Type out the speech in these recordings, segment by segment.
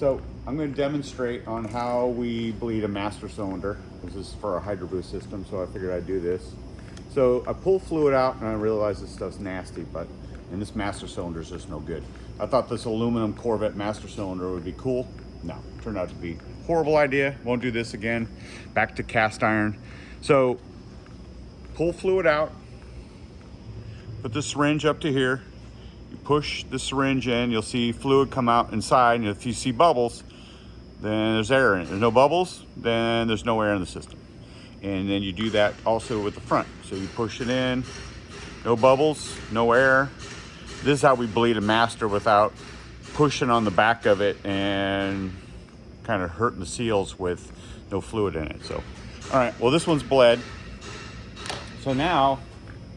So I'm going to demonstrate on how we bleed a master cylinder. This is for a hydro boost system, so I figured I'd do this. So I pull fluid out and I realize this stuff's nasty, and this master cylinder is just no good. I thought this aluminum Corvette master cylinder would be cool. No, turned out to be a horrible idea. Won't do this again. Back to cast iron. So pull fluid out, put the syringe up to here. You push the syringe in, you'll see fluid come out inside, and if you see bubbles, then there's air in it. There's no bubbles, then there's no air in the system. And then you do that also with the front. So you push it in, no bubbles, no air. This is how we bleed a master without pushing on the back of it and kind of hurting the seals with no fluid in it. So, all right, well, this one's bled. So now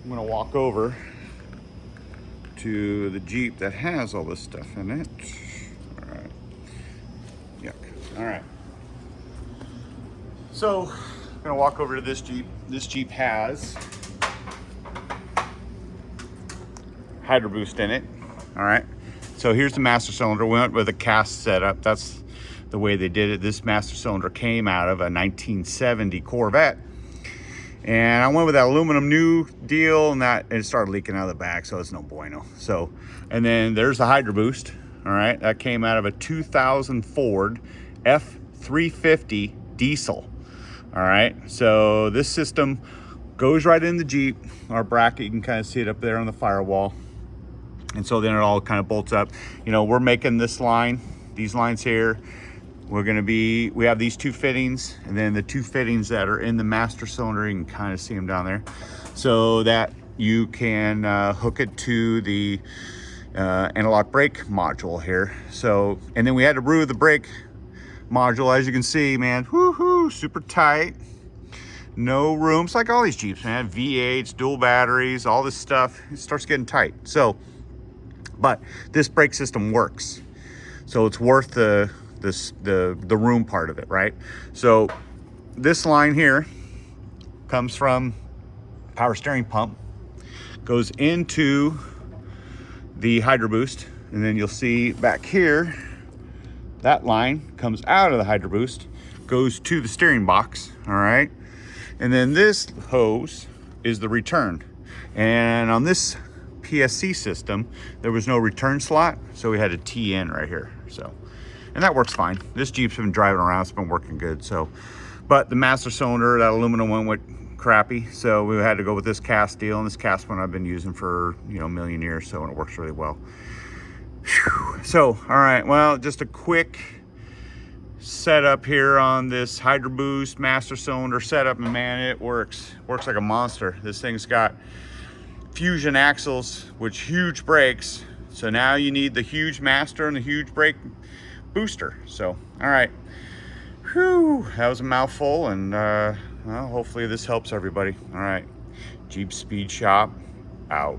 I'm gonna walk over to the Jeep that has all this stuff in it. All right, yuck. All right, so I'm gonna walk over to this Jeep. This Jeep has hydro boost in it. All right, so here's the master cylinder. We went with a cast setup. That's the way they did it. This master cylinder came out of a 1970 Corvette, and I went with that aluminum new deal, and it started leaking out of the back, so it's no bueno. So, and then there's the hydro boost. All right, that came out of a 2000 Ford F350 diesel. All right, so this system goes right in the Jeep. Our bracket, you can kind of see it up there on the firewall. And so then it all kind of bolts up. You know, we're making this line, these lines here. We have these two fittings, and then the two fittings that are in the master cylinder, you can kind of see them down there, so that you can hook it to the analog brake module here. So, and then we had to rue the brake module, as you can see, man, woohoo, super tight, no room. It's like all these Jeeps, man, V8s, dual batteries, all this stuff, it starts getting tight. So, but this brake system works, so it's worth the room part of it, right? So this line here comes from power steering pump, goes into the hydro boost, and then you'll see back here that line comes out of the hydro boost, goes to the steering box. All right, and then this hose is the return. And on this PSC system, there was no return slot, so we had a T in right here. So, and that works fine. This Jeep's been driving around, it's been working good. So, but the master cylinder, that aluminum one, went crappy, so we had to go with this cast deal, and this cast one I've been using for, you know, a million years, so, and it works really well. Whew. So, all right, well, just a quick setup here on this hydro boost master cylinder setup, and man, it works like a monster. This thing's got fusion axles, which huge brakes. So now you need the huge master and the huge brake booster. So, all right, whew, that was a mouthful, and well, hopefully this helps everybody. All right, Jeep Speed Shop out.